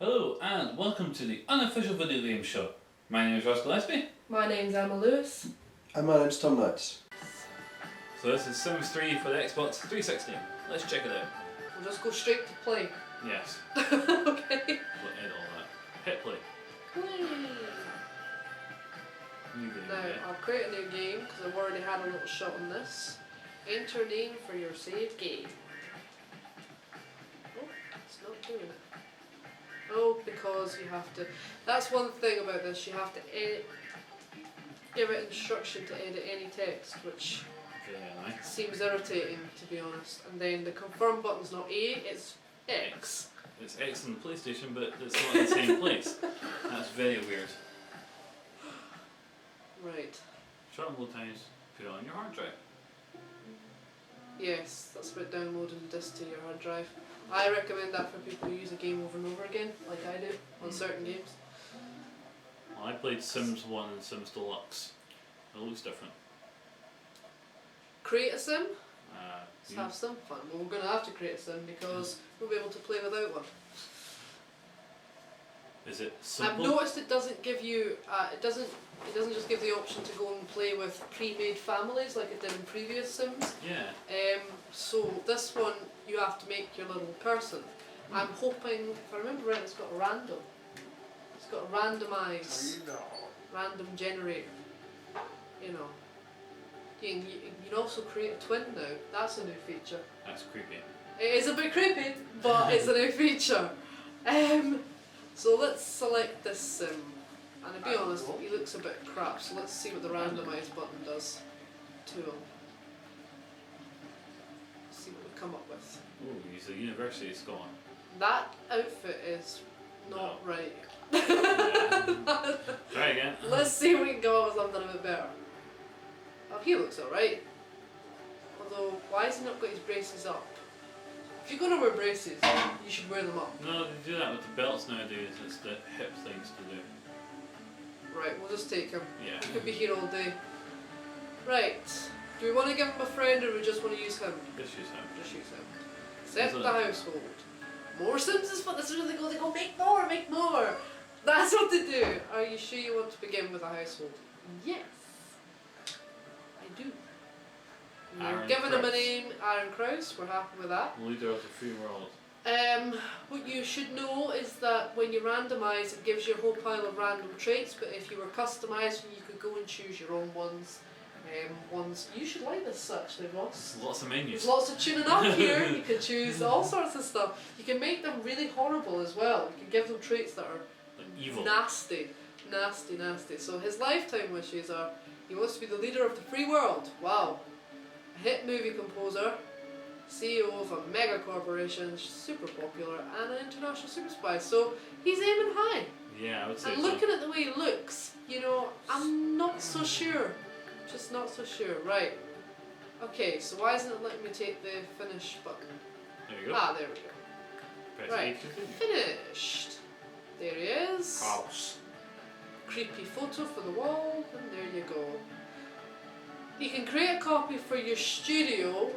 Hello and welcome to the unofficial video game show. My name is Ross Gillespie. My name's Emma Lewis. And my name's Tom Knights. So this is Sims 3 for the Xbox 360. Let's check it out. We'll just go straight to play. Yes. Okay. We'll edit all that. Hit play. New game, Now, yeah. I'll create a new game because I've already had a little shot on this. Enter name for your saved game. Oh, it's not doing it. Oh, because you have to... That's one thing about this, you have to give it instruction to edit any text, which Very nice. seems irritating, to be honest. And then the confirm button's not A, it's X. It's X on the PlayStation, but it's not in the same place. That's very weird. Right. Short and load times, put it on your hard drive. Yes, that's about downloading the disc to your hard drive. I recommend that for people who use a game over and over again, like I do, on certain games. Well, I played Sims 1 and Sims Deluxe. It looks different. Create a sim? Let's You- have some fun. Well, we're going to have to create a sim because we'll be able to play without one. Is it I've simple? noticed it doesn't give you, it doesn't just give the option to go and play with pre-made families like it did in previous Sims. Yeah. So this one you have to make your little person. I'm hoping, if I remember right, it's got a random. It's got a randomise, random generator. You know. You can also create a twin now. That's a new feature. That's creepy. It is a bit creepy, but it's a new feature. So let's select this sim. And to be honest, he looks a bit crap, so let's see what the randomise button does to him. See what we come up with. Oh, he's a University of Scotland. That outfit is not No. right. Try again. Let's see if we can come up with something a bit better. Oh, he looks alright. Although, why has he not got his braces up? If you're going to wear braces, you should wear them up. No, they do that with the belts nowadays. It's the hip things to do. Right, we'll just take him. Yeah. He could be here all day. Right, do we want to give him a friend or do we just want to use him? Just use him. Just use him. Set So- the household. More Sims is fun. This is where they go, make more, make more. That's what they do. Are you sure you want to begin with a household? Yes. I do. We're Aaron giving him a Krauss. name, Aaron Krauss. We're happy with that. Leader of the free world. What you should know is that when you randomise, it gives you a whole pile of random traits, but if you were customising, you could go and choose your own ones. You should like this actually, Ross. Lots of menus. There's lots of tuning up here. You can choose all sorts of stuff. You can make them really horrible as well. You can give them traits that are Like evil. nasty, nasty, nasty. So his lifetime wishes are: he wants to be the leader of the free world. Wow. A hit movie composer, CEO of a mega corporation, super popular, and an international super spy. So he's aiming high. Yeah, I would say And so. looking at the way he looks, you know, I'm not so sure. Just not so sure. Right. Okay, so why isn't it letting me take the finish button? There you go. Ah, there we go. Press Right. A to continue. Finished. There he is. House. Creepy photo for the wall, and there you go. You can create a copy for your studio,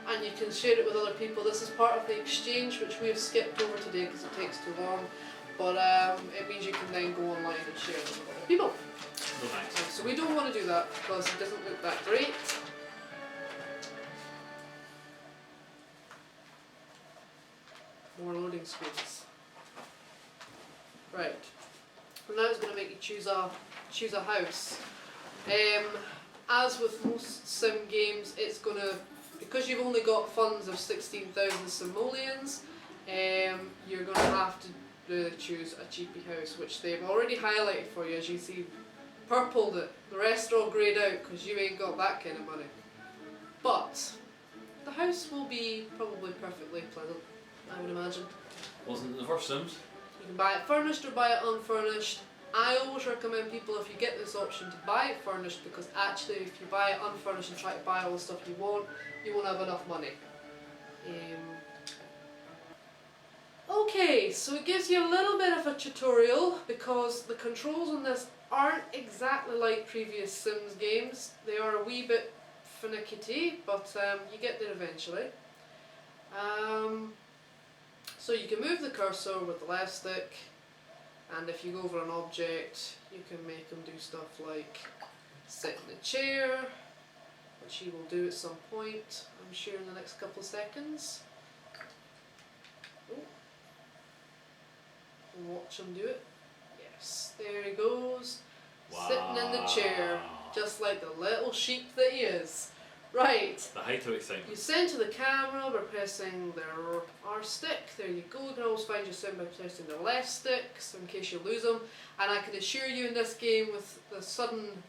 and you can share it with other people. This is part of the exchange, which we have skipped over today because it takes too long. But it means you can then go online and share it with other people. Oh, nice. So we don't want to do that because it doesn't look that great. More loading screens. Right. So now it's going to make you choose a house. As with most sim games, it's going to, because you've only got funds of 16,000 simoleons, you're going to have to choose a cheapy house, which they've already highlighted for you. As you see, purpled it. The rest are all greyed out because you ain't got that kind of money. But the house will be probably perfectly pleasant, I would imagine. Wasn't it the first Sims? You can buy it furnished or buy it unfurnished. I always recommend people, if you get this option, to buy it furnished, because actually if you buy it unfurnished and try to buy all the stuff you won't have enough money. Okay, so it gives you a little bit of a tutorial because the controls on this aren't exactly like previous Sims games. They are a wee bit finicky, but you get there eventually. So So you can move the cursor with the left stick, and if you go over an object, you can make them do stuff like sit in the chair, which he will do at some point, I'm sure in the next couple of seconds. Oh. Watch him do it. Yes, there he goes. Wow. Sitting in the chair, just like the little sheep that he is. Right. The height of excitement. You center the camera by pressing the R stick. There you go. You can always find your sim by pressing the left stick, so in case you lose them. And I can assure you in this game, with the sudden,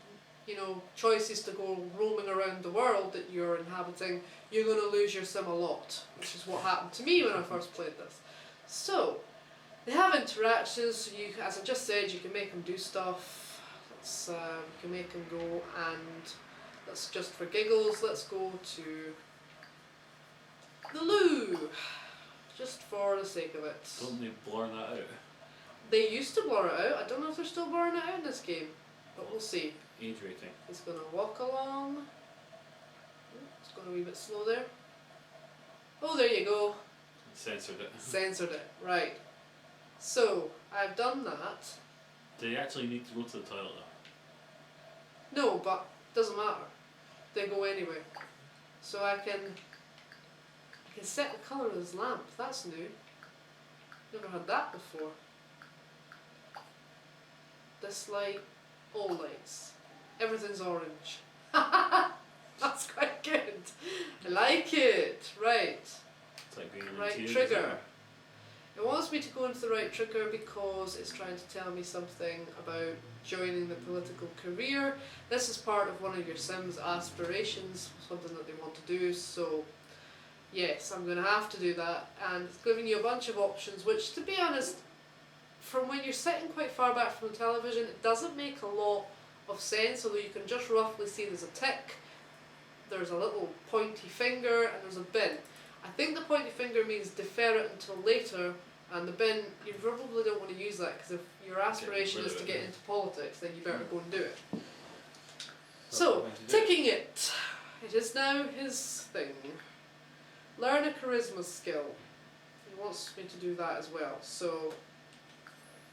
choices to go roaming around the world that you're inhabiting, you're going to lose your sim a lot, which is what happened to me when I first played this. So, they have interactions. So you, as I just said, you can make them do stuff. You can make them go and. Let's just for giggles, let's go to the loo, just for the sake of it. Don't they blur that out? They used to blur it out. I don't know if they're still blurring it out in this game, but we'll see. Age rating. He's going to walk along. It's going a wee bit slow there. Oh, there you go. Censored it. Censored it, right. So, I've done that. Do you actually need to go to the toilet though? No, but doesn't matter. They go anyway. So I can set the colour of his lamp. That's new. Never had that before. This light, all lights. Everything's orange. That's quite good. I like it. Right. It's like being Right trigger. It wants me to go into the right trigger because it's trying to tell me something about joining the political career. This is part of one of your Sims' aspirations, something that they want to do, so yes, I'm going to have to do that. And it's giving you a bunch of options, which, to be honest, from when you're sitting quite far back from the television, it doesn't make a lot of sense, although you can just roughly see there's a tick, there's a little pointy finger, and there's a bin. I think the pointy finger means defer it until later, and the bin, you probably don't want to use that, because if your aspiration is to get into politics, then you better go and do it. So, ticking it. It is now his thing. Learn a charisma skill. He wants me to do that as well, so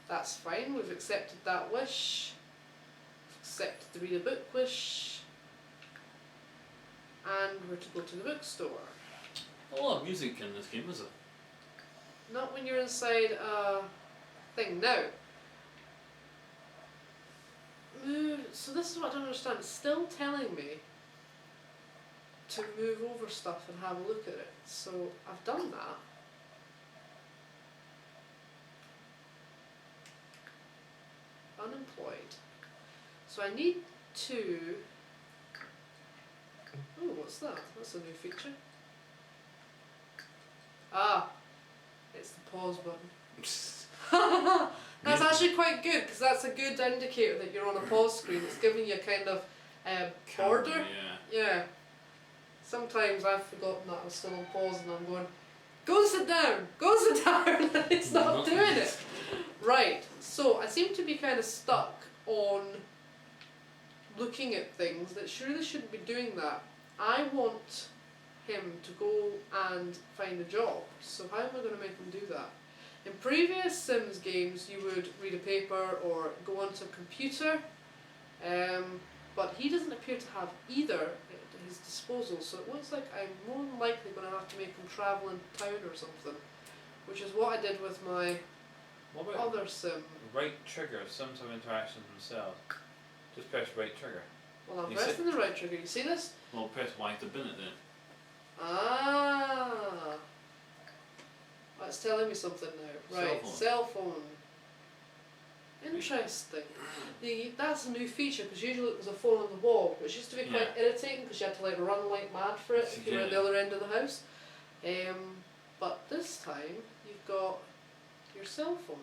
that's fine. We've accepted that wish. Accepted the read a book wish. And we're to go to the bookstore. A lot of music in this game, is it? Not when you're inside a thing. Now, move. So this is what I don't understand. It's still telling me to move over stuff and have a look at it. So I've done that. Unemployed. So I need to. Oh, what's that? That's a new feature. Ah, it's the pause button. That's actually quite good, because that's a good indicator that you're on a pause screen. It's giving you a kind of border. Camera, Yeah. Sometimes I've forgotten that I was still on pause and I'm going, go and sit down, go and sit down, and it's not doing it. Right, so I seem to be kind of stuck on looking at things that really shouldn't be doing that. I want him to go and find a job, so how am I going to make him do that? In previous Sims games you would read a paper or go onto a computer, but he doesn't appear to have either at his disposal, so it looks like I'm more than likely going to have to make him travel in town or something, which is what I did with my other Sim. Right trigger, Sims have interactions themselves. Just press right trigger. Well, I'm pressing the right trigger, you see this? Well, press Y to bin it then. Ah, that's telling me something now. Right, cell phone. Interesting. That's a new feature, because usually it was a phone on the wall, which used to be quite irritating because you had to like run like mad for it if you were at the other end of the house. But this time you've got your cell phone.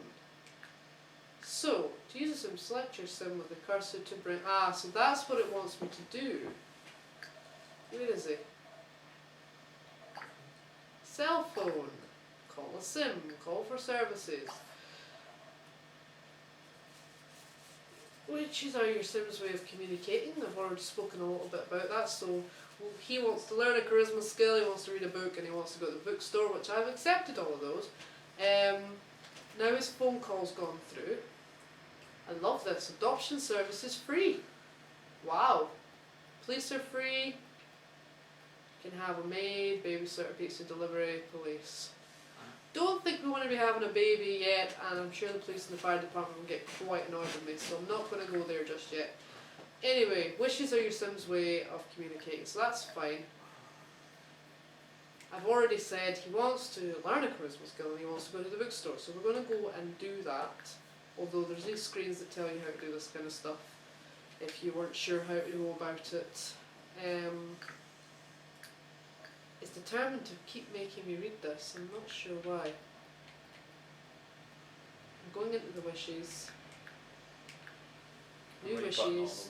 So, to use a Sim, select your Sim with the cursor to bring. Ah, so that's what it wants me to do. Where is it? Cell phone. Call a Sim. Call for services. Which are your Sim's way of communicating. I've already spoken a little bit about that. So he wants to learn a charisma skill, he wants to read a book, and he wants to go to the bookstore, which I've accepted all of those. Now his phone call's gone through. I love this. Adoption service is free. Wow. Police are free. You can have a maid, babysitter, pizza delivery, police. Don't think we want to be having a baby yet, and I'm sure the police and the fire department will get quite annoyed with me, so I'm not going to go there just yet. Anyway, wishes are your Sim's way of communicating, so that's fine. I've already said he wants to learn a charisma skill and he wants to go to the bookstore, so we're going to go and do that. Although there's these screens that tell you how to do this kind of stuff, if you weren't sure how to go about it. It's determined to keep making me read this, I'm not sure why. I'm going into the wishes. New Right button all wishes.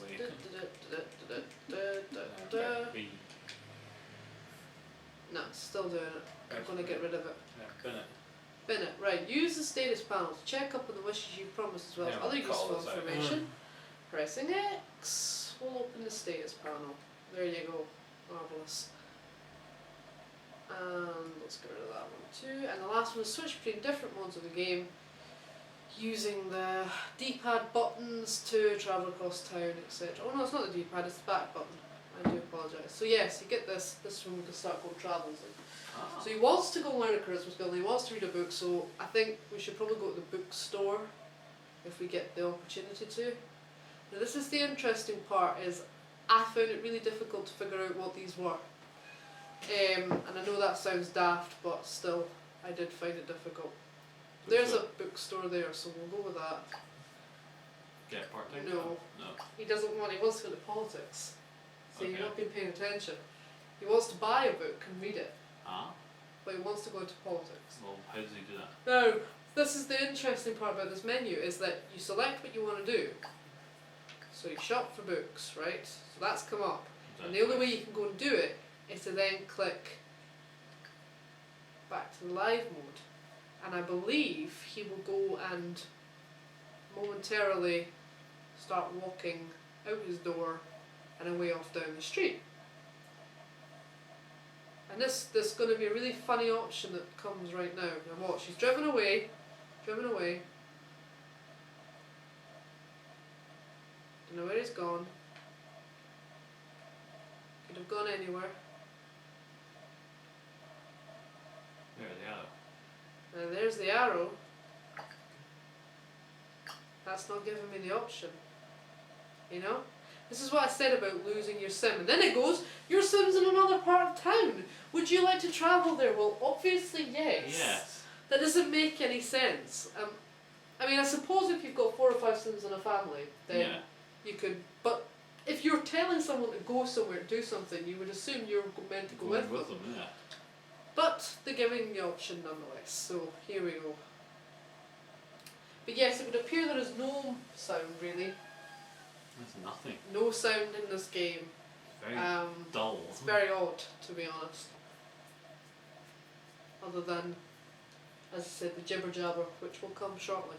the way. No, it's still doing it. I'm going to get rid of it. Yeah, bin it. Bin it. Right, use the status panel to check up on the wishes you promised as well as Yeah, other we'll call useful this out. information. Pressing X will open the status panel. There you go. Marvellous. And let's get rid of that one too. And the last one is switch between different modes of the game using the D-pad buttons to travel across town, etc. Oh no, it's not the D-pad, it's the back button. I do apologise. So yes, you get this one we can start going travels in. Ah. So he wants to go learn a charisma skill and he wants to read a book, so I think we should probably go to the bookstore if we get the opportunity to. Now this is the interesting part, is I found it really difficult to figure out what these were. And I know that sounds daft, but still, I did find it difficult. There's a bookstore there, so we'll go with that. Get part-time? No. No. He wants to go to politics. So Okay. you've not been paying attention. He wants to buy a book and read it, Ah. but he wants to go into politics. Well, how does he do that? Now, this is the interesting part about this menu, is that you select what you want to do. So you shop for books, right? So that's come up. And the only way you can go and do it is to then click back to the live mode. And I believe he will go and momentarily start walking out his door and away off down the street. And this is going to be a really funny option that comes right now. Now watch, he's driven away. Don't know where he's gone. Could have gone anywhere. There, the arrow. Now there's the arrow. That's not giving me the option. You know? This is what I said about losing your sim. And then it goes, your sim's in another part of town. Would you like to travel there? Well, obviously yes. Yes. That doesn't make any sense. I mean, I suppose if you've got 4 or 5 sims in a family, then Yeah. you could, but if you're telling someone to go somewhere to do something, you would assume you're meant to go Going with them. yeah. But they're giving the option nonetheless, so here we go. But yes, it would appear there is no sound really. There's nothing. No sound in this game. Very It's dull. very odd, to be honest. Other than, as I said, the jibber jabber, which will come shortly,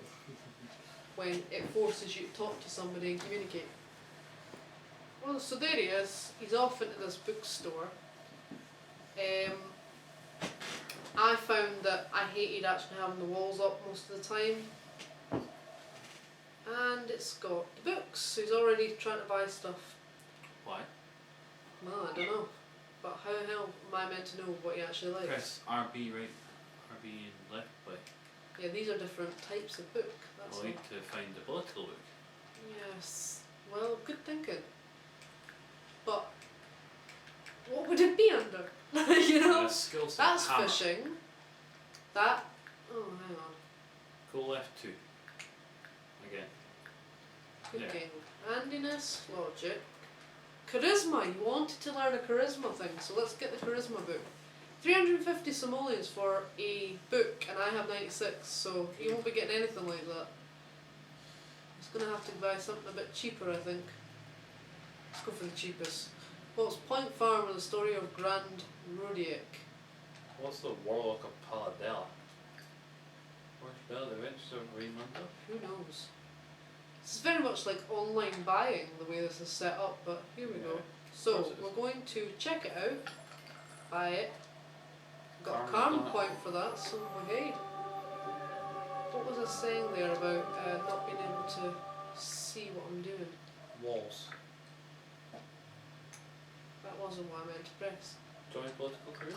when it forces you to talk to somebody and communicate. Well, so there he is. He's off into this bookstore. I found that I hated actually having the walls up most of the time. And it's got the books, so he's already trying to buy stuff. Why? Well, I don't know. But how the hell am I meant to know what he actually likes? Press RB right, RB and left click. Yeah, these are different types of book. That's I'll all. need to find the political book. Yes. Well, good thinking. But what would it be under? You know? Skill set. That's hammer. fishing. That. Oh, hang on. Go left 2. Again. Cooking. Handiness, logic. Charisma. You wanted to learn a charisma thing, so let's get the charisma book. 350 simoleons for a book, and I have 96, so you won't be getting anything like that. It's going to have to buy something a bit cheaper, I think. Let's go for the cheapest. Well, it's Point Farm with the story of Grand Rodiek. What's the Warlock of Paladella? Where's Bella the Witch of Raymunda? Who knows? This is very much like online buying, the way this is set up, but here we go. Yeah. So, Of course it is. we're going to check it out, buy it. Got a Karma's karma gone up. point for that, so we're good. What was I saying there about not being able to see what I'm doing? Walls. That wasn't what I meant to press. Join political career?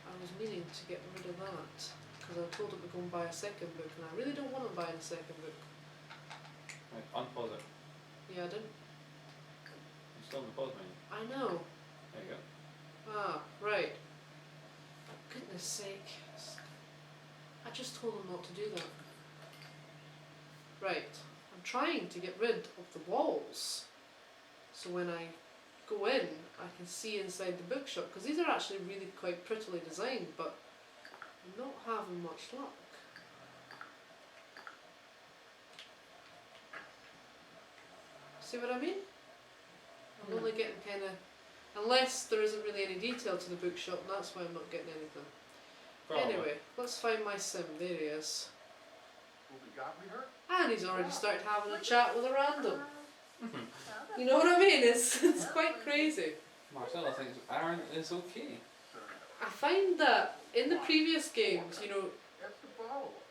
I was meaning to get rid of that because I told it to go and buy a second book, and I really don't want to buy the second book. Right, unpause it. Yeah, I didn't. You're still in the pause menu. I know. There you go. Ah, right. For goodness sake. I just told him not to do that. Right. I'm trying to get rid of the walls. So when I go in, I can see inside the bookshop, because these are actually really quite prettily designed, but I'm not having much luck. See what I mean? I'm only getting kind of, unless there isn't really any detail to the bookshop, and that's why I'm not getting anything. Probably. Anyway, let's find my sim. There he is. And he's already started having a chat with a random. You know what I mean? It's quite crazy. Marcella thinks Aaron is okay. I find that in the previous games, you know,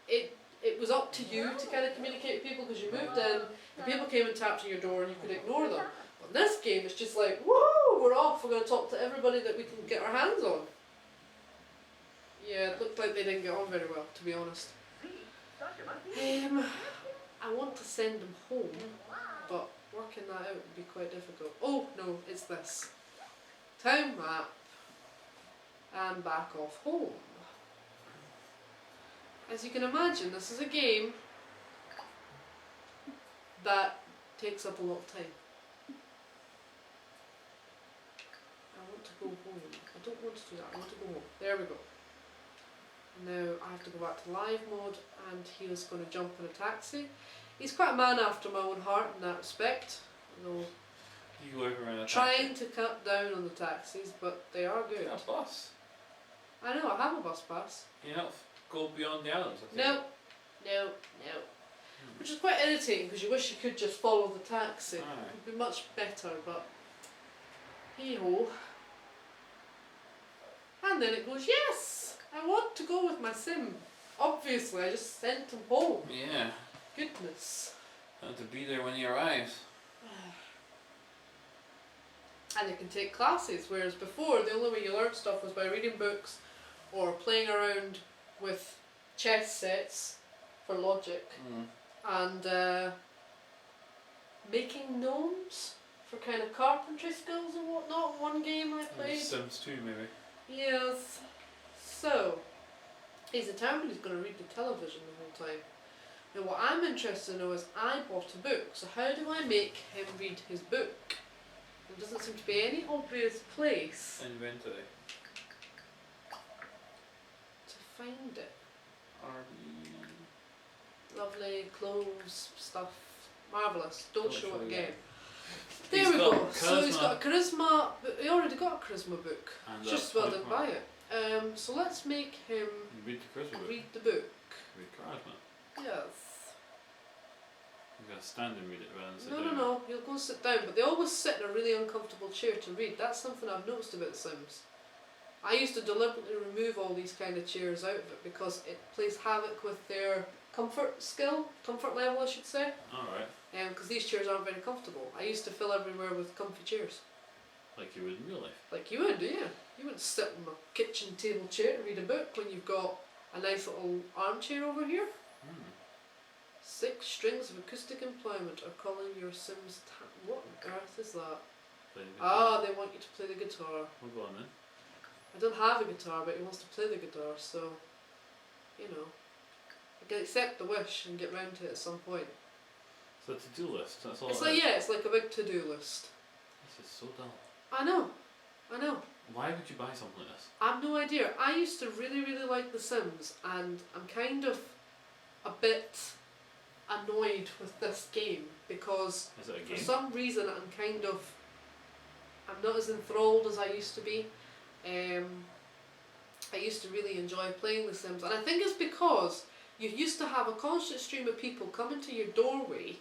it was up to you to kind of communicate with people, because you moved in and people came and tapped on your door and you could ignore them. But in this game, it's just like, woo, we're off, we're going to talk to everybody that we can get our hands on. Yeah, it looked like they didn't get on very well, to be honest. I want to send them home, but working that out would be quite difficult. Oh no, it's this. Town map and back off home. As you can imagine, this is a game that takes up a lot of time. I want to go home. I don't want to do that, I want to go home. There we go. Now I have to go back to live mode, and he is going to jump in a taxi. He's quite a man after my own heart in that respect. Though You go over in a trying to cut down on the taxis, but they are good. A bus. I know, I have a bus pass. You not go beyond the islands. I think. No, no, no. Which is quite irritating, because you wish you could just follow the taxi. Aye. It would be much better, but hey-ho. And then it goes, yes, I want to go with my sim. Obviously, I just sent him home. Yeah. Goodness. And to be there when he arrives. And they can take classes, whereas before the only way you learned stuff was by reading books or playing around with chess sets for logic and making gnomes for kind of carpentry skills and whatnot. One game I played. Sims 2 maybe. Yes. So, he's determined he's going to read the television the whole time. Now what I'm interested to know is, I bought a book, so how do I make him read his book? There doesn't seem to be any obvious place Inventory. to find it. RB. Lovely clothes, stuff, marvellous. Don't show it again. He's There we got go. So he's charisma. got a charisma, but he already got a charisma book. And It's just well didn't buy it. So let's make him You read the Christmas book. read the book. Read charisma. Yes. You gotta stand and read it rather than sit No, down. no, you'll go and sit down, but they always sit in a really uncomfortable chair to read. That's something I've noticed about The Sims. I used to deliberately remove all these kind of chairs out of it because it plays havoc with their comfort level, I should say. Alright. Because these chairs aren't very comfortable. I used to fill everywhere with comfy chairs. Like you would in real life. Like you would, yeah. You wouldn't sit on a kitchen table chair to read a book when you've got a nice little armchair over here. 6 strings of acoustic employment are calling your Sims. What on earth is that? Play the Ah, they want you to play the guitar. We'll go on then. I don't have a guitar, but he wants to play the guitar, so, you know. I can accept the wish and get round to it at some point. So the to-do list, that's all It's it like, is. yeah, it's like a big to-do list. This is so dull. I know. Why would you buy something like this? I've no idea. I used to really, really like The Sims, and I'm kind of a bit annoyed with this game because Is it a for game? some reason I'm not as enthralled as I used to be. I used to really enjoy playing The Sims, and I think it's because you used to have a constant stream of people coming to your doorway,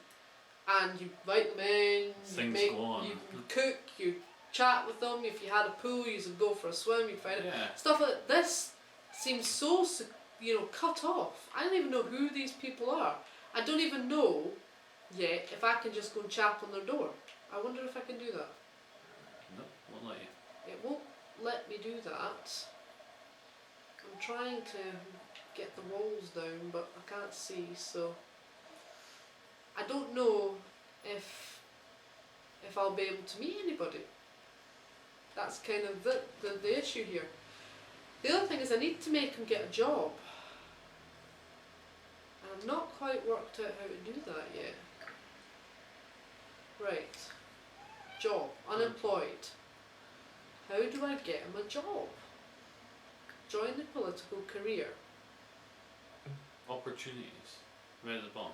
and you invite them in, Things go on. you cook, you chat with them. If you had a pool, you would go for a swim. You'd find it. Yeah. Stuff like this seems so cut off. I don't even know who these people are. I don't even know yet if I can just go and chap on their door. I wonder if I can do that. No, won't let you. It won't let me do that. I'm trying to get the walls down, but I can't see, so I don't know if I'll be able to meet anybody. That's kind of the issue here. The other thing is I need to make him get a job. And I've not quite worked out how to do that yet. Right. Job. Unemployed. How do I get him a job? Join the political career. Opportunities. Right at the bottom.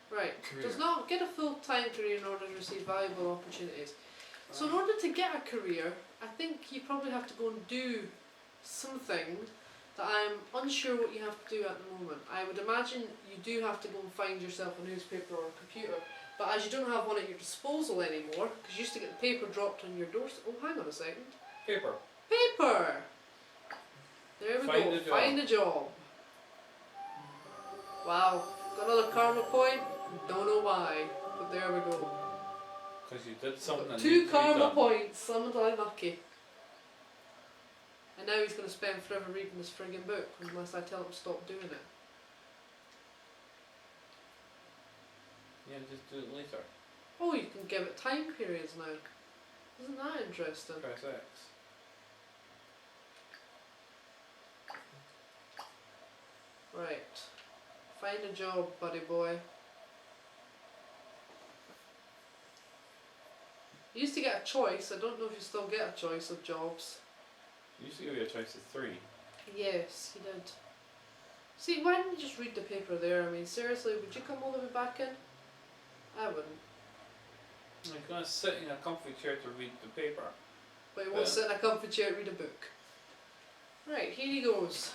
Right. Career. Does not get a full-time career in order to receive valuable opportunities. So in order to get a career, I think you probably have to go and do something that I'm unsure what you have to do at the moment. I would imagine you do have to go and find yourself a newspaper or a computer, but as you don't have one at your disposal anymore, because you used to get the paper dropped on your doorstep. Oh, hang on a second. Paper. Paper! There we Find go. a job. Find a job. Wow. Got another karma point. Don't know why, but there we go. Because you did something that Got 2 needed to be karma done. points. Summoned unlucky. And now he's going to spend forever reading this friggin' book unless I tell him to stop doing it. Yeah, just do it later. Oh, you can give it time periods now. Isn't that interesting? Press X. Right. Find a job, buddy boy. You used to get a choice. I don't know if you still get a choice of jobs. You used to give you a choice of 3. Yes, he did. See, why didn't you just read the paper there? I mean, seriously, would you come all the way back in? I wouldn't. You're going to sit in a comfy chair to read the paper. But he won't sit in a comfy chair and read a book. Right, here he goes.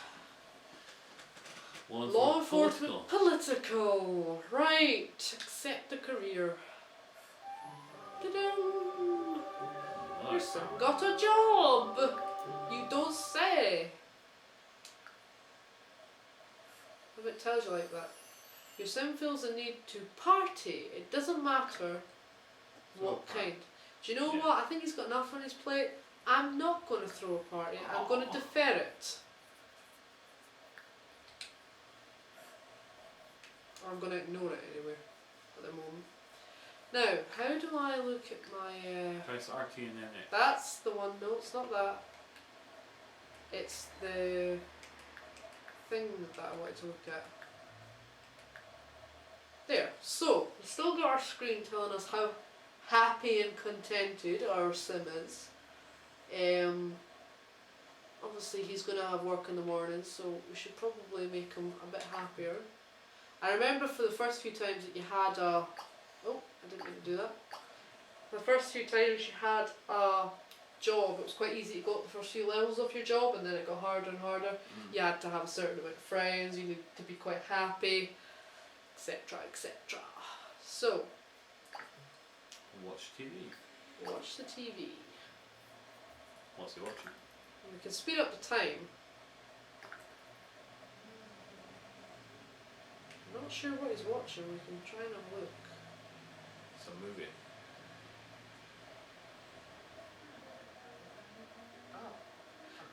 Law enforcement, political. Right, accept the career. Ta-da! Your son got a job! You don't say! If it tells you like that. Your son feels a need to party. It doesn't matter what kind. Do you know what? I think he's got enough on his plate. I'm not going to throw a party. I'm going to defer it. Or I'm going to ignore it anyway at the moment. Now, how do I look at my... Press RT and then X. That's the one. No, it's not that. It's the thing that I wanted to look at. There. So, we've still got our screen telling us how happy and contented our sim is. Obviously he's going to have work in the morning, so we should probably make him a bit happier. I remember for the first few times that you had a... Oh, I didn't mean to do that. The first few times you had a job, it was quite easy to go up the first few levels of your job, and then it got harder and harder. You had to have a certain amount of friends, you needed to be quite happy, etc, etc. So, Watch TV. watch the TV. What's he watching? And we can speed up the time. I'm not sure what he's watching, we can try and have a look. It's a movie.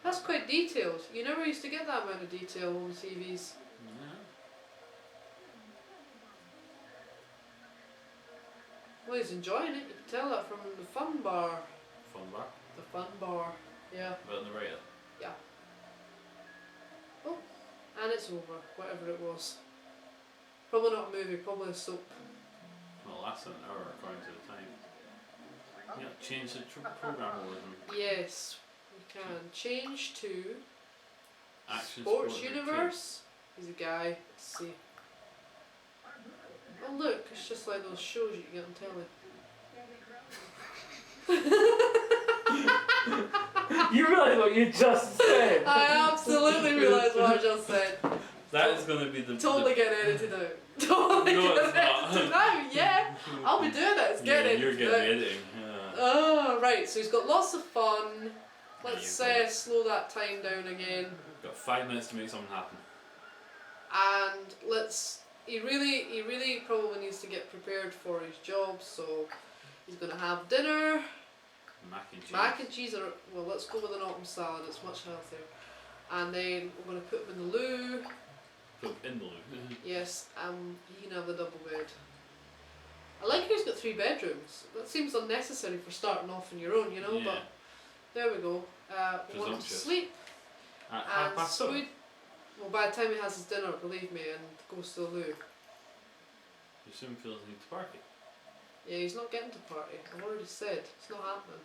That's quite detailed. You never used to get that amount of detail on the TVs. Yeah. Well, he's enjoying it. You can tell that from the fun bar. Fun bar. The fun bar. Yeah. But on the right. Yeah. Oh, and it's over. Whatever it was. Probably not a movie. Probably a soap. Well, less than an hour according to the time. Yeah, change the program over them. Yes, we can. Change to Action Sports Sport Universe. He's a guy. Let's see. Oh look, it's just like those shows you get on telly. You realise what you just said? I absolutely realised what I just said. That is going to be the... Totally getting edited out. Totally No, it's getting not. edited out, yeah. I'll be doing it, it's getting You're edited getting out. editing. Yeah. Oh, right, so he's got lots of fun. Let's slow that time down again. Got 5 minutes to make something happen. And he really probably needs to get prepared for his job, so he's going to have dinner. Mac and cheese, well, let's go with an autumn salad, it's much healthier. And then we're going to put him in the loo. Put him in the loo? Yes, he can have the double bed. I like how he's got 3 bedrooms. That seems unnecessary for starting off on your own, you know, but there we go. We want him to sleep. At 7:30? Well, by the time he has his dinner, believe me, and goes to the loo. You soon feels the need to party. Yeah, he's not getting to party. I've already said, it's not happening.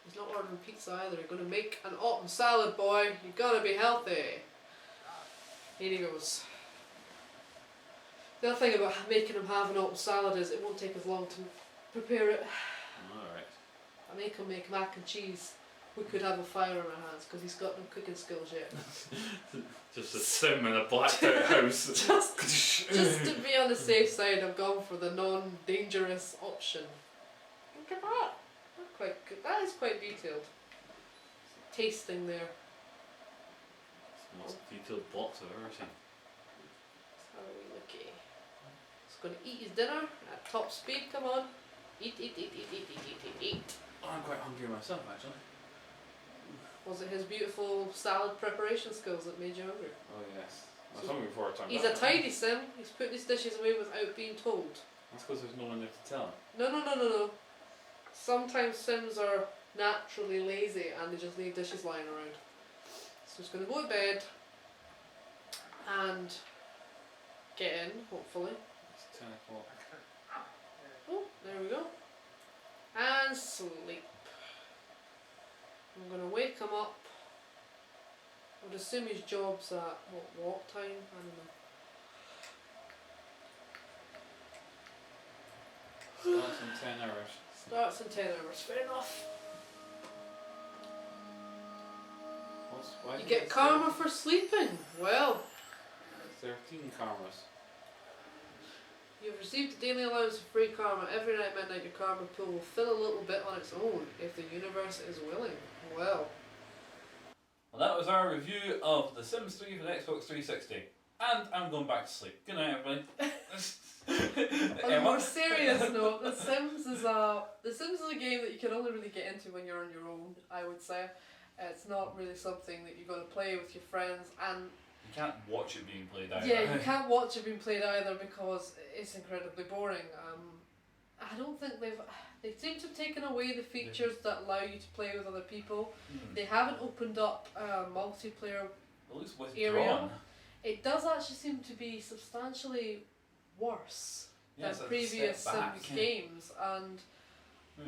He's not ordering pizza either. You're going to make an autumn salad, boy. You gotta be healthy. Here he goes. The other thing about making him have an autumn salad is it won't take as long to prepare it. Alright. I make him make mac and cheese. We could have a fire on our hands because he's got no cooking skills yet. Just a sim in a blacked out house. just to be on the safe side, I've gone for the non-dangerous option. Look at that. That's quite good. That is quite detailed. Tasting there. It's the most detailed box I've ever seen. How are we looking? He's going to eat his dinner at top speed. Come on. Eat, eat, eat, eat, eat, eat, eat, eat, eat. Oh, I'm quite hungry myself, actually. Was it his beautiful salad preparation skills that made you hungry? Oh yes. I was hungry before I turned He's up. a tidy sim. He's put his dishes away without being told. That's because there's no one there to tell him. No. Sometimes Sims are naturally lazy and they just leave dishes lying around. So he's going to go to bed and get in, hopefully. It's 10 o'clock. Oh, there we go. And sleep. I'm going to wake him up. I would assume his job's at, what time? I don't know. Starts in 10 hours. Starts in 10 hours, fair enough. Why You get karma for sleeping. Well, 13 karmas. you've received a daily allowance of free karma. Every night at midnight your karma pool will fill a little bit on its own if the universe is willing. Well, That was our review of The Sims 3 for the Xbox 360. And I'm going back to sleep. Good night, everybody. on a more serious note, The Sims is a game that you can only really get into when you're on your own, I would say. It's not really something that you're going to play with your friends, and You can't watch it being played either. yeah, you can't watch it being played either because it's incredibly boring. I don't think they seem to have taken away the features that allow you to play with other people. They haven't opened up a multiplayer It looks area. withdrawn. It does actually seem to be substantially worse Yeah, than it's a previous step back. Sims games, and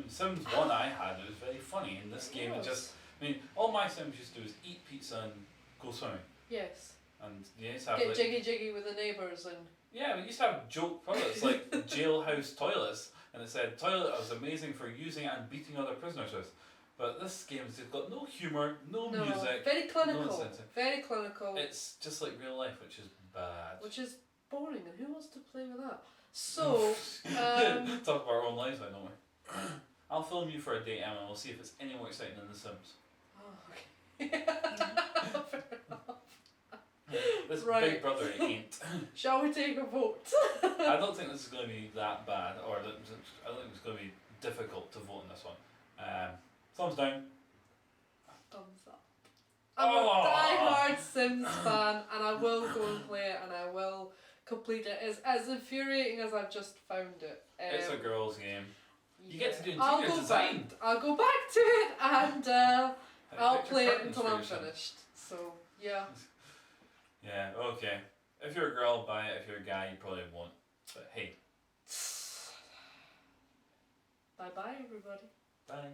Sims 1 I had, it was very funny. In this game it just, all my Sims used to do is eat pizza and go swimming. yes, And you used to have get like, jiggy with the neighbours and yeah, we used to have joke toilets, like jailhouse toilets, and it said toilet was amazing for using it and beating other prisoners with. But this game's got no humour, no music, very clinical, no incentive. very clinical, It's just like real life, which is bad. which is boring. And who wants to play with that? So, talk about our own lives, I know. I'll film you for a date, Emma, and we'll see if it's any more exciting than The Sims. oh, okay. Fair enough. This Right. Big Brother it ain't. Shall we take a vote? I don't think this is going to be that bad, or I don't think it's going to be difficult to vote in this one. Thumbs down. Thumbs up. I'm a die-hard Sims fan, and I will go and play it, and I will complete it. It's as infuriating as I've just found it. It's a girl's game. You get to do I'll interior go design. back. I'll go back to it, and I'll Picture play it curtains until for I'm yourself. finished. So yeah. Yeah, okay. If you're a girl, buy it. If you're a guy, you probably won't. But hey. Bye bye, everybody. Bye.